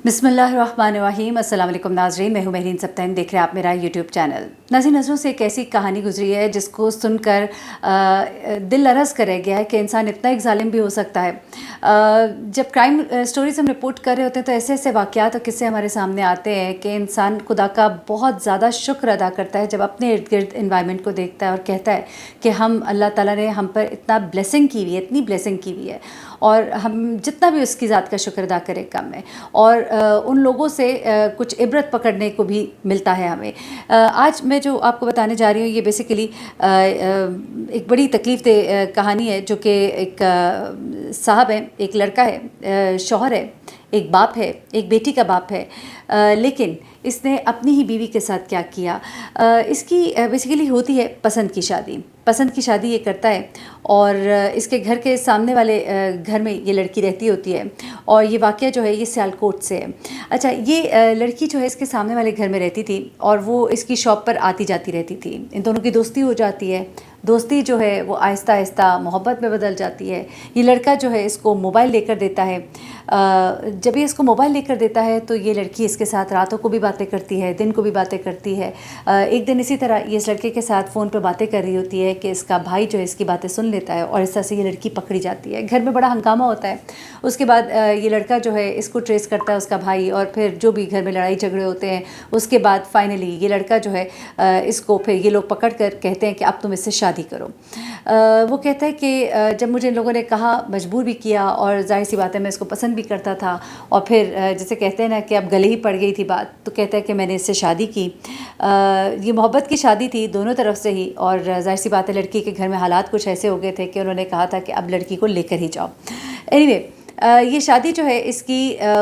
बिस्मिल्लाहिर्रहमानिर्रहीम। अस्सलाम वालेकुम नाज़रीन, मैं हूँ महरीन सब्तैन, देख रहे हैं आप मेरा यूट्यूब चैनल। नाज़रीन, नज़रों से एक ऐसी कहानी गुजरी है जिसको सुनकर दिल लरज़ कर रह गया है कि इंसान इतना एक ज़ालिम भी हो सकता है। जब क्राइम स्टोरीज़ हम रिपोर्ट कर रहे होते हैं तो ऐसे ऐसे वाक़यात और किस्से हमारे सामने आते हैं कि इंसान खुदा का बहुत ज़्यादा शुक्र अदा करता है जब अपने इर्द गिर्द इन्वायरमेंट को देखता है और कहता है कि हम अल्लाह ताला ने हम पर इतना ब्लेसिंग की हुई है, इतनी ब्लेसिंग की हुई है, और हम जितना भी उसकी ज़ात का शुक्र अदा करें कम है। और उन लोगों से कुछ इबरत पकड़ने को भी मिलता है हमें। आज मैं जो आपको बताने जा रही हूँ ये बेसिकली एक बड़ी तकलीफ़ दे कहानी है, जो कि एक साहब है, एक लड़का है, शौहर है, एक बाप है, एक बेटी का बाप है, लेकिन इसने अपनी ही बीवी के साथ क्या किया। इसकी बेसिकली होती है पसंद की शादी। पसंद की शादी ये करता है और इसके घर के सामने वाले घर में ये लड़की रहती होती है, और ये वाक़या जो है ये सियालकोट से है। अच्छा, ये लड़की जो है इसके सामने वाले घर में रहती थी और वो इसकी शॉप पर आती जाती रहती थी। इन दोनों की दोस्ती हो जाती है। दोस्ती जो है वो आहिस्ता आहिस्ता मोहब्बत में बदल जाती है। ये लड़का जो है इसको मोबाइल लेकर देता है। जब ये इसको मोबाइल लेकर देता है तो ये लड़की इसके साथ रातों को भी बातें करती है, दिन को भी बातें करती है। एक दिन इसी तरह ये इस लड़के के साथ फ़ोन पर बातें कर रही होती है कि इसका भाई जो है इसकी बातें सुन लेता है और इस तरह से ये लड़की पकड़ी जाती है। घर में बड़ा हंगामा होता है। उसके बाद ये लड़का जो है इसको ट्रेस करता है, उसका भाई, और फिर जो भी घर में लड़ाई झगड़े होते हैं उसके बाद फाइनली ये लड़का जो है इसको फिर ये लोग पकड़ कर कहते हैं कि अब तुम इससे शादी करो। वो कहता है कि जब मुझे इन लोगों ने कहा, मजबूर भी किया, और ज़ाहिर सी बात है मैं इसको पसंद भी करता था, और फिर जैसे कहते हैं ना कि अब गले ही पड़ गई थी बात, तो कहता है कि मैंने इससे शादी की। ये मोहब्बत की शादी थी दोनों तरफ से ही, और ज़ाहिर सी बात है लड़की के घर में हालात कुछ ऐसे हो गए थे कि उन्होंने कहा था कि अब लड़की को लेकर ही जाओ। एनीवे, ये शादी जो है इसकी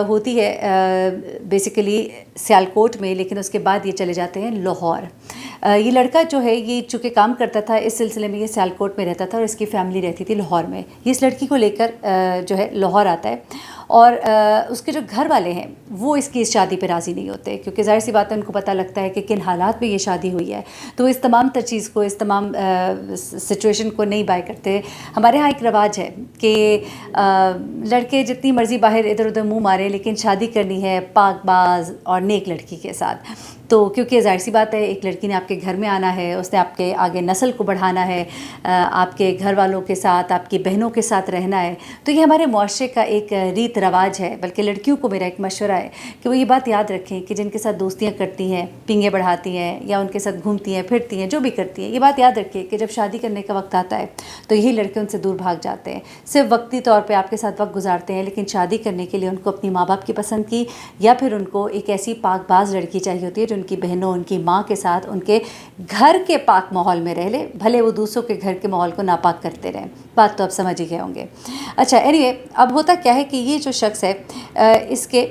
होती है बेसिकली सियालकोट में, लेकिन उसके बाद ये चले जाते हैं लाहौर। ये लड़का जो है ये चूँकि काम करता था, इस सिलसिले में ये सियालकोट में रहता था और इसकी फ़ैमिली रहती थी लाहौर में। ये इस लड़की को लेकर जो है लाहौर आता है, और उसके जो घर वाले हैं वो इसकी इस शादी पे राज़ी नहीं होते, क्योंकि ज़ाहिर सी बात है उनको पता लगता है कि किन हालात में ये शादी हुई है, तो इस तमाम तर चीज़ को, इस तमाम सिचुएशन को नहीं बाय करते। हमारे यहाँ एक रवाज है कि लड़के जितनी मर्ज़ी बाहर इधर उधर मुँह मारे, लेकिन शादी करनी है पाकबाज और नेक लड़की के साथ। तो क्योंकि ज़ाहिर सी बात है एक लड़की ने आपके घर में आना है, उसने आपके आगे नस्ल को बढ़ाना है, आपके घर वालों के साथ, आपकी बहनों के साथ रहना है, तो ये हमारे मुआशरे का एक रीत रवाज है। बल्कि लड़कियों को मेरा एक मशवरा है कि वो ये बात याद रखें कि जिनके साथ दोस्तियाँ करती हैं, पींगे बढ़ाती हैं, या उनके साथ घूमती हैं फिरती हैं, जो भी करती हैं, ये बात याद रखें कि जब शादी करने का वक्त आता है तो यही लड़के उनसे दूर भाग जाते हैं। सिर्फ वक्ती तौर पर आपके साथ वक्त गुजारते हैं, लेकिन शादी करने के लिए उनको अपनी माँ बाप की पसंद की, या फिर उनको एक ऐसी पाकबाज लड़की चाहिए होती है जो उनकी बहनों, उनकी माँ के साथ उनके घर के पाक माहौल में रह ले, भले वो दूसरों के घर के माहौल को नापाक करते रहें। बात तो आप समझ ही गए होंगे। अच्छा, एनीवे, अब होता क्या है कि ये जो शख्स है इसके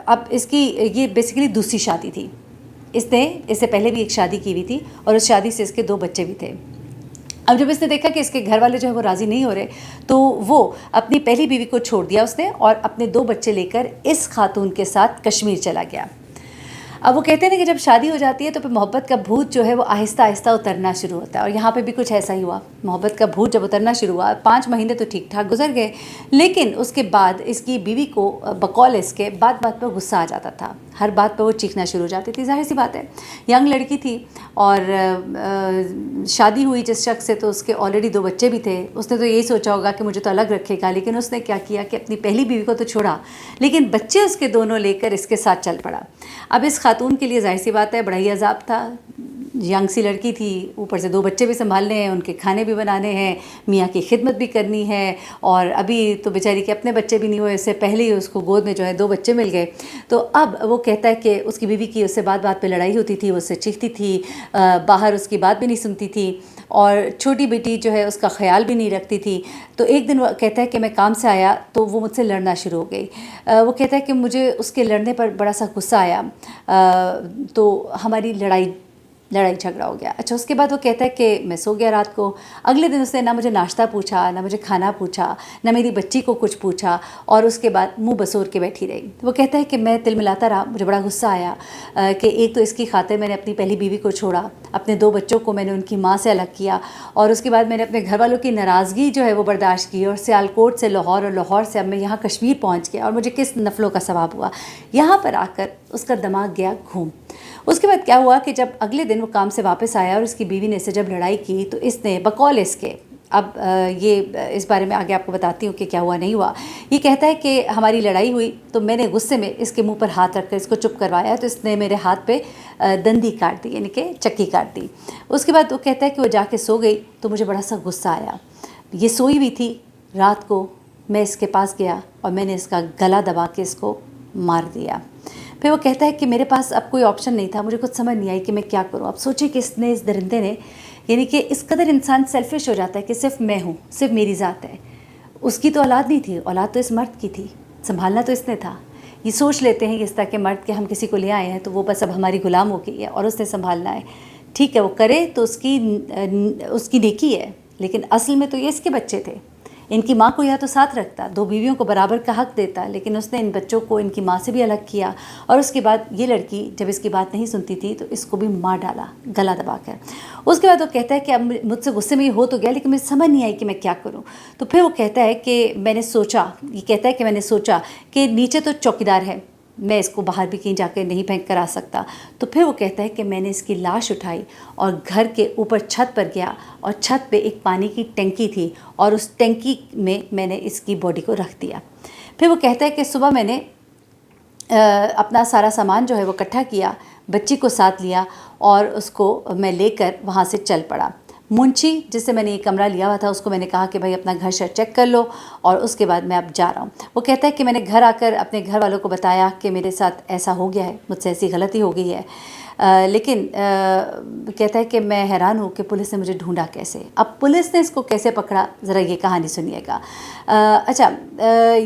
अब इसकी ये बेसिकली दूसरी शादी थी। इसने इससे पहले भी एक शादी की हुई थी और उस शादी से इसके 2 बच्चे भी थे। अब जब इसने देखा कि इसके घर वाले जो है वो राज़ी नहीं हो रहे, तो वो अपनी पहली बीवी को छोड़ दिया उसने, और अपने 2 बच्चे लेकर इस खातून के साथ कश्मीर चला गया। अब वो कहते हैं कि जब शादी हो जाती है तो फिर मोहब्बत का भूत जो है वो आहिस्ता आहिस्ता उतरना शुरू होता है, और यहाँ पे भी कुछ ऐसा ही हुआ। मोहब्बत का भूत जब उतरना शुरू हुआ, 5 महीने तो ठीक ठाक गुजर गए, लेकिन उसके बाद इसकी बीवी को बकौल इसके बात बात पर गुस्सा आ जाता था। हर बात पर वो चीखना शुरू हो जाती थी। ज़ाहिर सी बात है यंग लड़की थी, और शादी हुई जिस शख्स से तो उसके ऑलरेडी 2 बच्चे भी थे। उसने तो यही सोचा होगा कि मुझे तो अलग रखेगा, लेकिन उसने क्या किया कि अपनी पहली बीवी को तो छोड़ा, लेकिन बच्चे उसके दोनों लेकर इसके साथ चल पड़ा। अब इस खातून के लिए ज़ाहिर सी बात है बड़ा ही अज़ाब था। यंग सी लड़की थी, ऊपर से 2 बच्चे भी संभालने हैं, उनके खाने भी बनाने हैं, मियाँ की खिदमत भी करनी है, और अभी तो बेचारी के अपने बच्चे भी नहीं हुए, इससे पहले ही उसको गोद में जो है 2 बच्चे मिल गए। तो अब वो कहता है कि उसकी बीवी की उससे बात बात पे लड़ाई होती थी, उससे चीखती थी, बाहर उसकी बात भी नहीं सुनती थी, और छोटी बेटी जो है उसका ख्याल भी नहीं रखती थी। तो एक दिन वो कहता है कि मैं काम से आया तो वो मुझसे लड़ना शुरू हो गई। वो कहता है कि मुझे उसके लड़ने पर बड़ा सा गुस्सा आया, तो हमारी लड़ाई लड़ाई झगड़ा हो गया। अच्छा, उसके बाद वो कहता है कि मैं सो गया रात को। अगले दिन उसने ना मुझे नाश्ता पूछा, ना मुझे खाना पूछा, ना मेरी बच्ची को कुछ पूछा, और उसके बाद मुंह बसोर के बैठी रही। वो कहता है कि मैं तिलमिलाता रहा, मुझे बड़ा गुस्सा आया कि एक तो इसकी खातिर मैंने अपनी पहली बीवी को छोड़ा, अपने 2 बच्चों को मैंने उनकी माँ से अलग किया, और उसके बाद मैंने अपने घर वालों की नाराज़गी जो है वो बर्दाश्त की, और सियालकोट से लाहौर, और लाहौर से अब मैं यहाँ कश्मीर पहुँच गया, और मुझे किस नफलों का सवाब हुआ। यहाँ पर आकर उसका दिमाग गया घूम। उसके बाद क्या हुआ कि जब अगले दिन वो काम से वापस आया और उसकी बीवी ने इससे जब लड़ाई की, तो इसने बकौल इसके, अब ये इस बारे में आगे आपको बताती हूँ कि क्या हुआ नहीं हुआ। ये कहता है कि हमारी लड़ाई हुई तो मैंने गुस्से में इसके मुंह पर हाथ रखकर इसको चुप करवाया, तो इसने मेरे हाथ पे दंदी काट दी, यानी कि चक्की काट दी। उसके बाद वो कहता है कि वो जाके सो गई तो मुझे बड़ा सा गुस्सा आया। ये सोई हुई थी, रात को मैं इसके पास गया और मैंने इसका गला दबा के इसको मार दिया। फिर वो कहता है कि मेरे पास अब कोई ऑप्शन नहीं था, मुझे कुछ समझ नहीं आई कि मैं क्या करूँ। अब सोचिए कि इसने, इस दरिंदे ने, यानी कि इस कदर इंसान सेल्फिश हो जाता है कि सिर्फ मैं हूँ, सिर्फ मेरी ज़ात है। उसकी तो औलाद नहीं थी, औलाद तो इस मर्द की थी, संभालना तो इसने था। ये सोच लेते हैं कि इस तरह के मर्द के हम किसी को ले आए हैं तो वो बस अब हमारी गुलाम हो गई है और उसने संभालना है। ठीक है, वो करे तो उसकी नेकी है, लेकिन असल में तो ये इसके बच्चे थे। इनकी माँ को या तो साथ रखता, 2 बीवियों को बराबर का हक देता, लेकिन उसने इन बच्चों को इनकी माँ से भी अलग किया, और उसके बाद ये लड़की जब इसकी बात नहीं सुनती थी तो इसको भी मार डाला गला दबाकर। उसके बाद वो कहता है कि अब मुझसे गुस्से में ये हो तो गया, लेकिन मुझे समझ नहीं आई कि मैं क्या करूँ। तो फिर वो कहता है कि मैंने सोचा कि नीचे तो चौकीदार है, मैं इसको बाहर भी कहीं जाकर नहीं फेंक कर आ सकता। तो फिर वो कहता है कि मैंने इसकी लाश उठाई और घर के ऊपर छत पर गया, और छत पे एक पानी की टंकी थी और उस टंकी में मैंने इसकी बॉडी को रख दिया। फिर वो कहता है कि सुबह मैंने अपना सारा सामान जो है वो इकट्ठा किया, बच्ची को साथ लिया और उसको मैं लेकर वहाँ से चल पड़ा। मुंशी जिससे मैंने ये कमरा लिया हुआ था उसको मैंने कहा कि भाई अपना घर शर चेक कर लो और उसके बाद मैं अब जा रहा हूँ। वो कहता है कि मैंने घर आकर अपने घर वालों को बताया कि मेरे साथ ऐसा हो गया है, मुझसे ऐसी गलती हो गई है, लेकिन कहता है कि मैं हैरान हूँ कि पुलिस ने मुझे ढूंढा कैसे। अब पुलिस ने इसको कैसे पकड़ा, ज़रा ये कहानी सुनिएगा। अच्छा,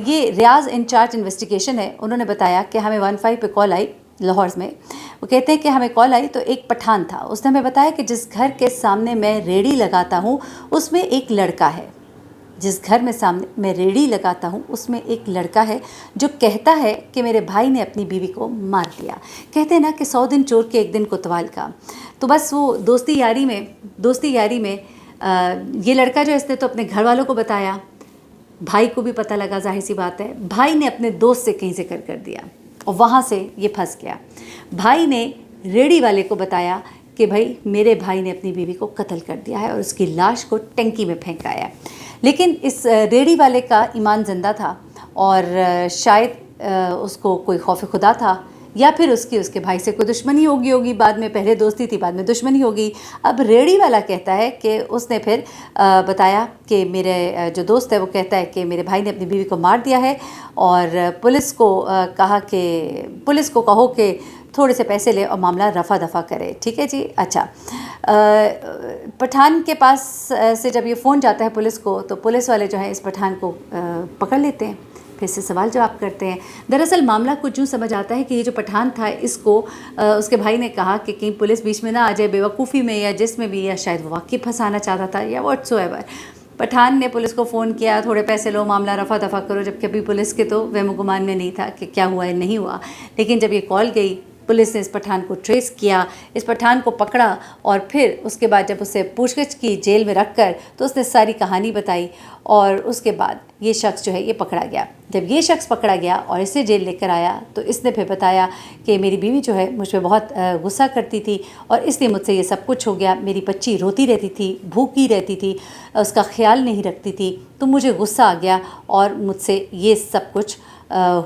ये रियाज इंचार्ज इन्वेस्टिगेशन है, उन्होंने बताया कि हमें 15 पे कॉल आई लाहौर में। वो कहते हैं कि हमें कॉल आई तो एक पठान था, उसने हमें बताया कि जिस घर के सामने मैं रेड़ी लगाता हूँ उसमें एक लड़का है। जिस घर में सामने मैं रेड़ी लगाता हूँ उसमें एक लड़का है जो कहता है कि मेरे भाई ने अपनी बीवी को मार दिया। कहते हैं ना कि 100 दिन चोर के 1 दिन कोतवाल का। तो बस वो दोस्ती यारी में ये लड़का जो इसने तो अपने घर वालों को बताया, भाई को भी पता लगा, जाहिर सी बात है। भाई ने अपने दोस्त से कहीं जिक्र कर दिया और वहाँ से ये फंस गया। भाई ने रेड़ी वाले को बताया कि भाई मेरे भाई ने अपनी बीवी को कत्ल कर दिया है और उसकी लाश को टंकी में फेंकाया। लेकिन इस रेड़ी वाले का ईमान जिंदा था और शायद उसको कोई खौफ खुदा था, या फिर उसके भाई से कोई दुश्मनी होगी, बाद में पहले दोस्ती थी बाद में दुश्मनी होगी। अब रेड़ी वाला कहता है कि उसने फिर बताया कि मेरे जो दोस्त है वो कहता है कि मेरे भाई ने अपनी बीवी को मार दिया है, और पुलिस को कहो कि थोड़े से पैसे ले और मामला रफ़ा दफ़ा करे। ठीक है जी। अच्छा, पठान के पास से जब ये फ़ोन जाता है पुलिस को तो पुलिस वाले जो हैं इस पठान को पकड़ लेते हैं, फिर से सवाल जवाब करते हैं। दरअसल मामला कुछ यूँ समझ आता है कि ये जो पठान था इसको उसके भाई ने कहा कि कहीं पुलिस बीच में ना आ जाए बेवकूफ़ी में या जिसमें भी, या शायद वो वाकई फंसाना चाहता था या व्हाट्सोएवर। पठान ने पुलिस को फ़ोन किया, थोड़े पैसे लो, मामला रफ़ा दफ़ा करो, जबकि अभी पुलिस के तो वहम गुमान में नहीं था कि क्या हुआ है नहीं हुआ। लेकिन जब ये कॉल गई पुलिस ने इस पठान को ट्रेस किया, इस पठान को पकड़ा और फिर उसके बाद जब उसे पूछगिछ की जेल में रखकर तो उसने सारी कहानी बताई, और उसके बाद ये शख्स जो है ये पकड़ा गया। जब ये शख्स पकड़ा गया और इसे जेल लेकर आया तो इसने फिर बताया कि मेरी बीवी जो है मुझ पर बहुत गुस्सा करती थी और इसलिए मुझसे ये सब कुछ हो गया। मेरी बच्ची रोती रहती थी, भूखी रहती थी, उसका ख्याल नहीं रखती थी, तो मुझे गुस्सा आ गया और मुझसे ये सब कुछ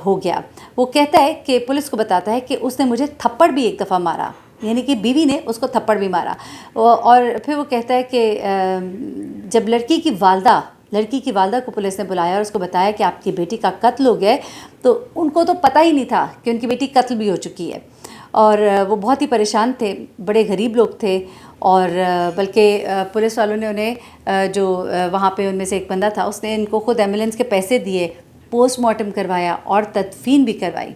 हो गया। वो कहता है कि पुलिस को बताता है कि उसने मुझे थप्पड़ भी एक दफ़ा मारा, यानी कि बीवी ने उसको थप्पड़ भी मारा। और फिर वो कहता है कि जब लड़की की वालदा को पुलिस ने बुलाया और उसको बताया कि आपकी बेटी का कत्ल हो गया है, तो उनको तो पता ही नहीं था कि उनकी बेटी कत्ल भी हो चुकी है, और वो बहुत ही परेशान थे, बड़े गरीब लोग थे। और बल्कि पुलिस वालों ने उन्हें जो वहाँ पे उनमें से एक बंदा था उसने इनको खुद एम्बुलेंस के पैसे दिए, पोस्टमार्टम करवाया और तदफीन भी करवाई।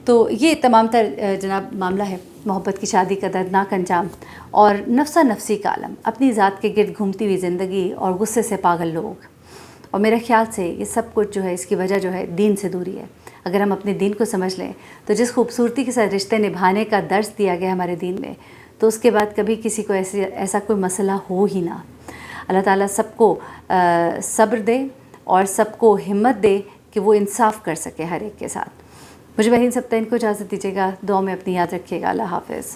تو یہ تمام تر جناب معاملہ ہے محبت کی شادی کا دردناک انجام اور نفسہ نفسی کا عالم، اپنی ذات کے گرد گھومتی ہوئی زندگی اور غصے سے پاگل لوگ. اور میرے خیال سے یہ سب کچھ جو ہے اس کی وجہ جو ہے دین سے دوری ہے. اگر ہم اپنے دین کو سمجھ لیں تو جس خوبصورتی کے ساتھ رشتے نبھانے کا درس دیا گیا ہمارے دین میں، تو اس کے بعد کبھی کسی کو ایسا کوئی مسئلہ ہو ہی نہ. اللہ تعالیٰ سب کو صبر دے اور سب کو ہمت دے کہ وہ انصاف کر سکے ہر ایک کے ساتھ. مجھے بہن سبتین کو اجازت دیجیے گا. دعا میں اپنی یاد رکھیے گا. اللہ حافظ.